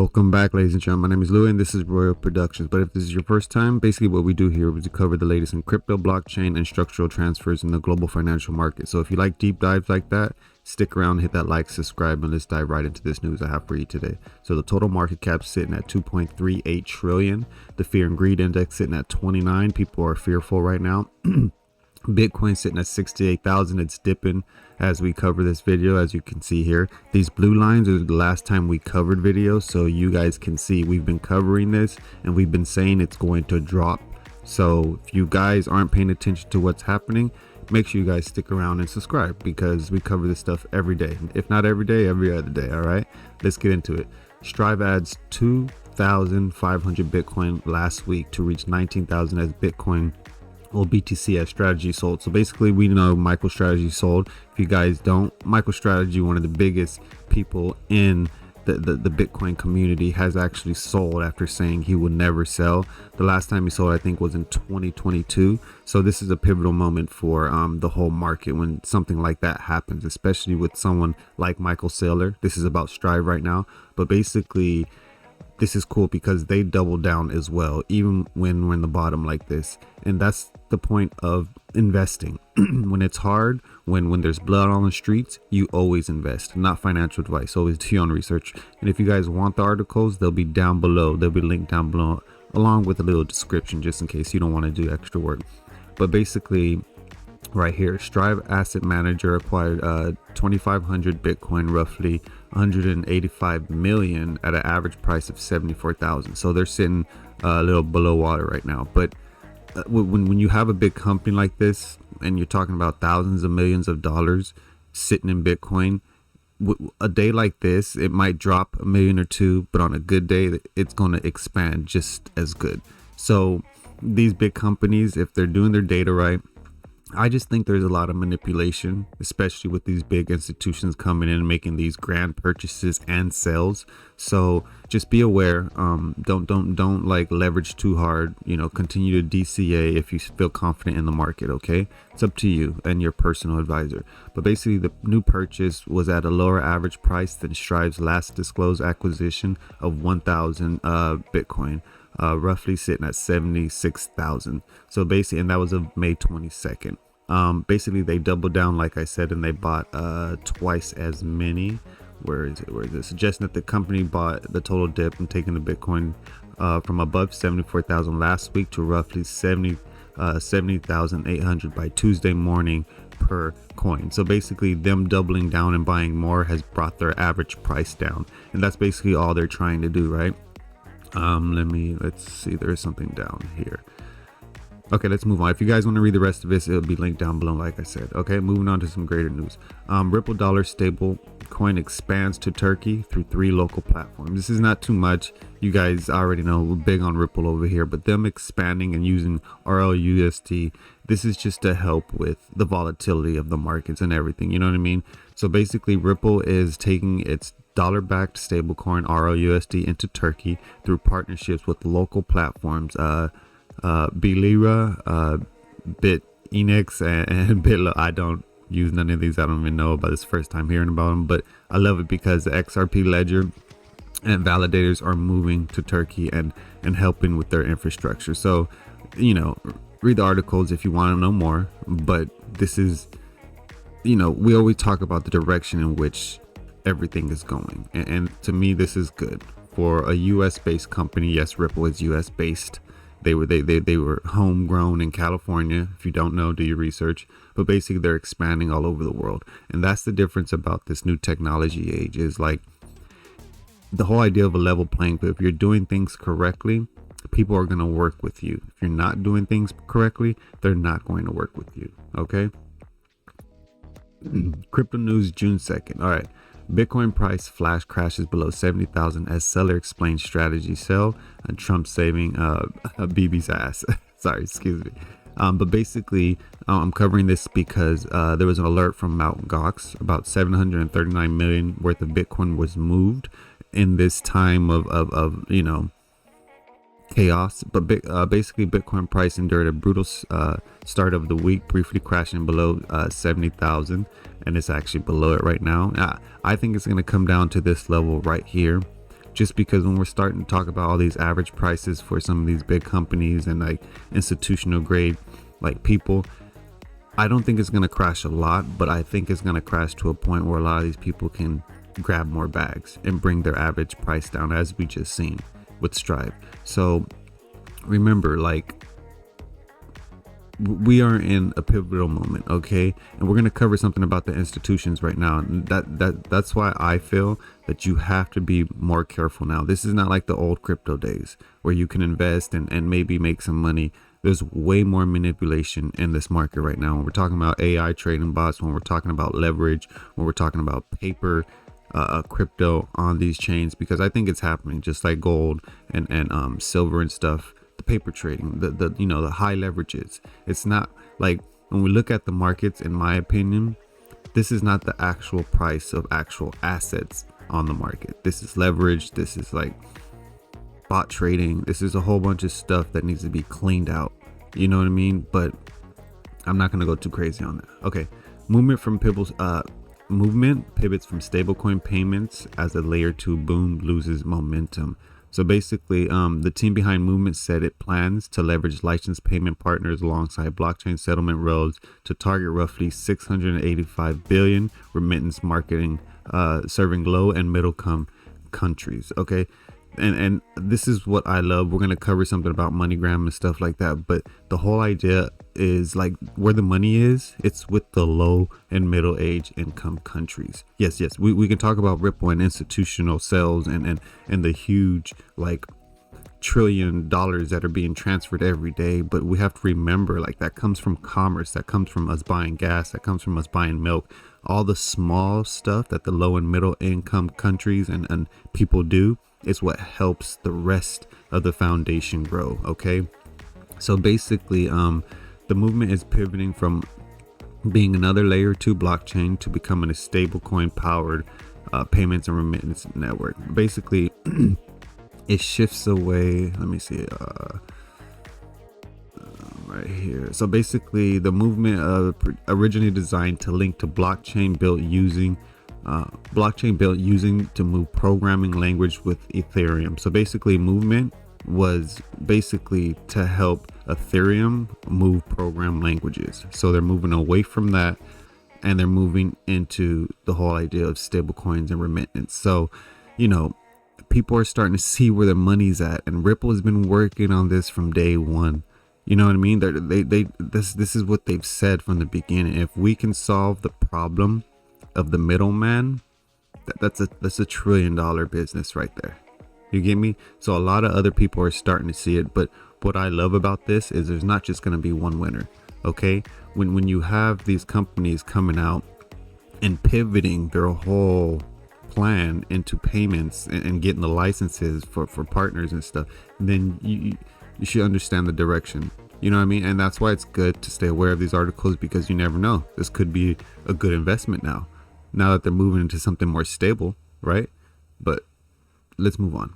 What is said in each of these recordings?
Welcome back, ladies and gentlemen. My name is Louis and this is Royal Productions. But if this is your first time, basically what we do here is to cover the latest in crypto, blockchain, and structural transfers in the global financial market. So if you like deep dives like that, stick around, hit that like, subscribe, and let's dive right into this news I have for you today. So the total market cap sitting at 2.38 trillion. The fear and greed index sitting at 29. People are fearful right now. Bitcoin sitting at 68,000. It's dipping as we cover this video. As you can see here, these blue lines are the last time we covered videos, so you guys can see we've been covering this and we've been saying it's going to drop. So if you guys aren't paying attention to what's happening, make sure you guys stick around and subscribe, because we cover this stuff every day. If not every day, every other day. All right, let's get into it. Strive adds 2,500 Bitcoin last week to reach 19,000 as Bitcoin BTC as strategy sold. So basically, we know MicroStrategy sold. If you guys don't, MicroStrategy, one of the biggest people in the Bitcoin community, has actually sold after saying he would never sell. The last time he sold, I think, was in 2022. So this is a pivotal moment for the whole market when something like that happens, especially with someone like Michael Saylor. This is about Strive right now, but basically this is cool because they double down as well, even when we're in the bottom like this. And that's the point of investing. When it's hard, when there's blood on the streets, you always invest. Not financial advice, always do your own research. And if you guys want the articles, they'll be down below. They'll be linked down below, along with a little description, just in case you don't want to do extra work. But basically, right here, Strive Asset Manager acquired 2,500 Bitcoin, roughly 185 million, at an average price of 74,000. So they're sitting a little below water right now. But when you have a big company like this and you're talking about thousands of millions of dollars sitting in Bitcoin, a day like this, it might drop a million or two, but on a good day, it's going to expand just as good. So these big companies, if they're doing their data right, I just think there's a lot of manipulation, especially with these big institutions coming in and making these grand purchases and sales. So just be aware. Don't like leverage too hard. Continue to DCA if you feel confident in the market. Okay, it's up to you and your personal advisor. But basically, the new purchase was at a lower average price than Strive's last disclosed acquisition of 1,000 Bitcoin. Roughly sitting at 76,000. So basically, and that was of May 22nd. Basically, they doubled down, like I said, and they bought twice as many. Where is it? Suggesting that the company bought the total dip and taking the Bitcoin from above 74,000 last week to roughly 70,800 by Tuesday morning per coin. So basically, them doubling down and buying more has brought their average price down, and that's basically all they're trying to do, right? Let's see, there is something down here. Okay, let's move on. If you guys want to read the rest of this, it'll be linked down below, like I said. Okay, moving on to some greater news. Ripple dollar stable coin expands to Turkey through 3 local platforms. This is not too much. You guys already know we're big on Ripple over here, but them expanding and using RLUSD, this is just to help with the volatility of the markets and everything. You know what I mean? So basically, Ripple is taking its dollar-backed stablecoin RLUSD into Turkey through partnerships with local platforms, Bilira, BitEnex, and Bitlo. I don't use none of these. I don't even know about this, first time hearing about them, but I love it because the XRP ledger and validators are moving to Turkey and helping with their infrastructure. So, read the articles if you want to know more, but this is, we always talk about the direction in which everything is going, and to me, this is good for a US based company. Yes, Ripple is US based. They were homegrown in California. If you don't know, do your research. But basically, they're expanding all over the world, and that's the difference about this new technology age. Is like the whole idea of a level playing field. If you're doing things correctly, people are going to work with you. If you're not doing things correctly, they're not going to work with you. Okay. Crypto news, June 2nd. All right. Bitcoin price flash crashes below 70,000 as seller explains strategy sell, and Trump saving BB's ass. Sorry, excuse me. But basically, I'm covering this because there was an alert from Mt. Gox. About 739 million worth of Bitcoin was moved in this time of chaos. But basically, Bitcoin price endured a brutal start of the week, briefly crashing below 70,000, and it's actually below it right now. I think it's going to come down to this level right here. just because when we're starting to talk about all these average prices for some of these big companies and like institutional grade like people, I don't think it's going to crash a lot, but I think it's going to crash to a point where a lot of these people can grab more bags and bring their average price down, as we just seen with Stripe. So remember, like, we are in a pivotal moment, okay? And we're going to cover something about the institutions right now. That's why I feel that you have to be more careful now. This is not like the old crypto days where you can invest and maybe make some money. There's way more manipulation in this market right now. When we're talking about AI trading bots, when we're talking about leverage, when we're talking about paper crypto on these chains, because I think it's happening just like gold and silver and stuff. The paper trading, the you know, the high leverages. It's not like, when we look at the markets, in my opinion, this is not the actual price of actual assets on the market. This is leverage. This is like bot trading. This is a whole bunch of stuff that needs to be cleaned out. You know what I mean? But I'm not going to go too crazy on that. Okay. Movement pivots from stablecoin payments as a layer 2 boom loses momentum. So basically, the team behind Movement said it plans to leverage licensed payment partners alongside blockchain settlement rails to target roughly 685 billion remittance marketing, serving low and middle countries. Okay. And this is what I love. We're going to cover something about MoneyGram and stuff like that. But the whole idea is, like, where the money is, it's with the low and middle age income countries. Yes. We can talk about Ripple and institutional sales and the huge, like, $1 trillion that are being transferred every day. But we have to remember, like, that comes from commerce. That comes from us buying gas. That comes from us buying milk. All the small stuff that the low and middle income countries and people do is what helps the rest of the foundation grow. Okay, so basically, the movement is pivoting from being another layer 2 blockchain to becoming a stablecoin powered payments and remittance network. Basically, it shifts away. Let me see. Right here. So basically, the movement originally designed to link to blockchain built using to move programming language with Ethereum. So basically, Movement was basically to help Ethereum move program languages. So they're moving away from that and they're moving into the whole idea of stablecoins and remittance. So, you know, people are starting to see where their money's at, and Ripple has been working on this from day one. You know what I mean? This is what they've said from the beginning. If we can solve the problem of the middleman, that's a $1 trillion business right there. You get me? So a lot of other people are starting to see it. But what I love about this is there's not just going to be one winner. Okay, when you have these companies coming out and pivoting their whole plan into payments and getting the licenses for partners and stuff, then you should understand the direction. You know what I mean? And that's why it's good to stay aware of these articles, because you never know. This could be a good investment now that they're moving into something more stable, right? But let's move on.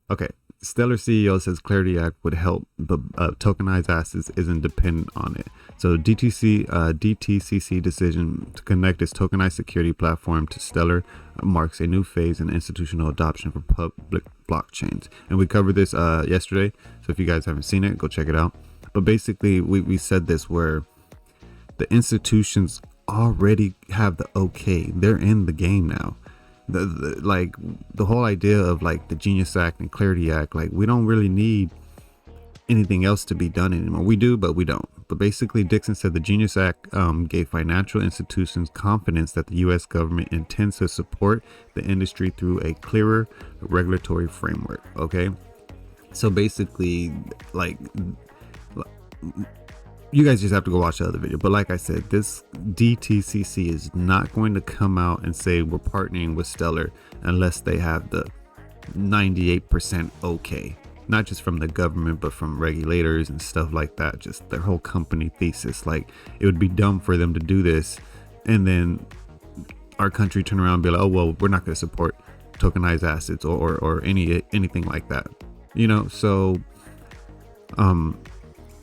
Okay. Stellar CEO says Clarity Act would help, but tokenized assets isn't dependent on it. So DTCC decision to connect its tokenized security platform to Stellar marks a new phase in institutional adoption for public blockchains. And we covered this yesterday. So if you guys haven't seen it, go check it out. But basically, we said this, where the institutions already have the okay. They're in the game now. Like the whole idea of like the Genius Act and Clarity Act, like we don't really need anything else to be done anymore. We do, but we don't. But basically, Dixon said the Genius Act gave financial institutions confidence that the U.S. government intends to support the industry through a clearer regulatory framework. Okay, so basically, like, you guys just have to go watch the other video. But like I said, this DTCC is not going to come out and say we're partnering with Stellar unless they have the 98% okay. Not just from the government, but from regulators and stuff like that. Just their whole company thesis. Like, it would be dumb for them to do this and then our country turn around and be like, oh, well, we're not going to support tokenized assets or anything like that. You know, so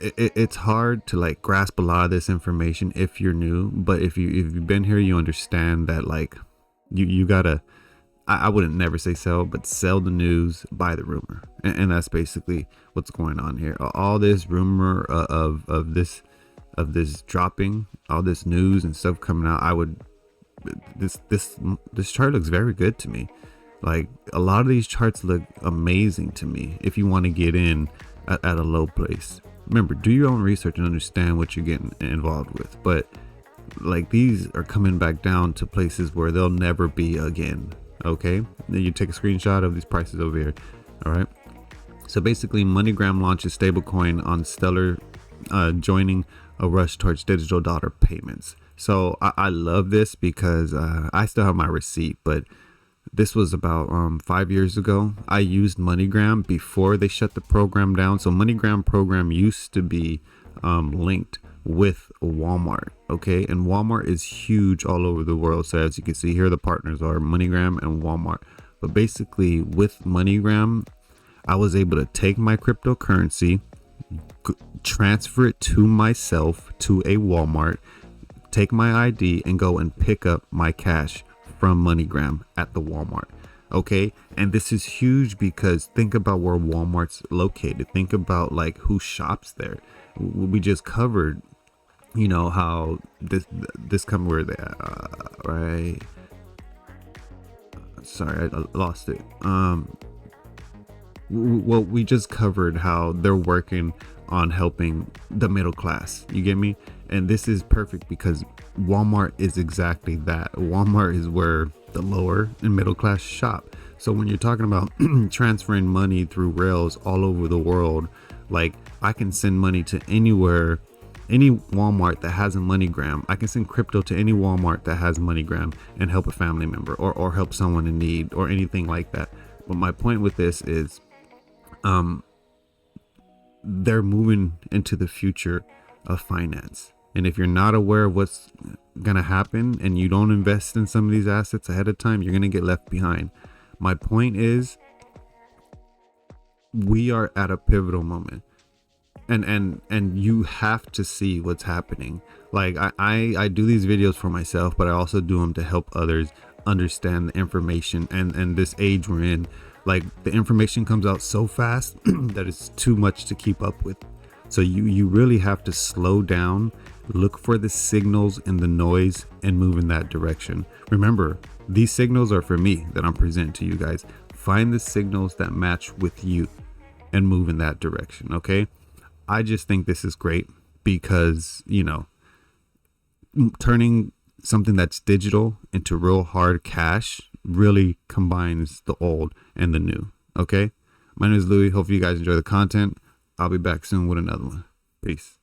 it's hard to like grasp a lot of this information if you're new, but if you've been here, you understand that like you gotta I wouldn't never say sell, but sell the news, buy the rumor. And that's basically what's going on here. All this rumor of this dropping, all this news and stuff coming out, this chart looks very good to me. Like, a lot of these charts look amazing to me if you want to get in at a low place. Remember, do your own research and understand what you're getting involved with. But like, these are coming back down to places where they'll never be again. Okay, then you take a screenshot of these prices over here. All right, so basically MoneyGram launches stablecoin on Stellar, joining a rush towards digital dollar payments. So I love this because I still have my receipt, but this was about 5 years ago. I used MoneyGram before they shut the program down. So MoneyGram program used to be linked with Walmart. Okay, and Walmart is huge all over the world. So as you can see here, the partners are MoneyGram and Walmart. But basically with MoneyGram, I was able to take my cryptocurrency, transfer it to myself to a Walmart, take my ID, and go and pick up my cash from MoneyGram at the Walmart. Okay, and this is huge because think about where Walmart's located. Think about like who shops there. We just covered, you know, how this come where they right. Sorry, I lost it. Well, we just covered how they're working on helping the middle class. You get me? And this is perfect because Walmart is exactly that. Walmart is where the lower and middle class shop. So when you're talking about transferring money through rails all over the world, like, I can send money to anywhere, any Walmart that has a MoneyGram. I can send crypto to any Walmart that has MoneyGram and help a family member or help someone in need or anything like that. But my point with this is they're moving into the future of finance. And if you're not aware of what's going to happen and you don't invest in some of these assets ahead of time, you're going to get left behind. My point is, we are at a pivotal moment, and you have to see what's happening. Like, I do these videos for myself, but I also do them to help others understand the information and this age we're in. Like, the information comes out so fast that it's too much to keep up with. So you really have to slow down, look for the signals in the noise, and move in that direction. Remember, these signals are for me that I'm presenting to you guys. Find the signals that match with you and move in that direction. Okay, I just think this is great because, you know, turning something that's digital into real hard cash really combines the old and the new. Okay, my name is Louis. Hopefully you guys enjoy the content. I'll be back soon with another one. Peace.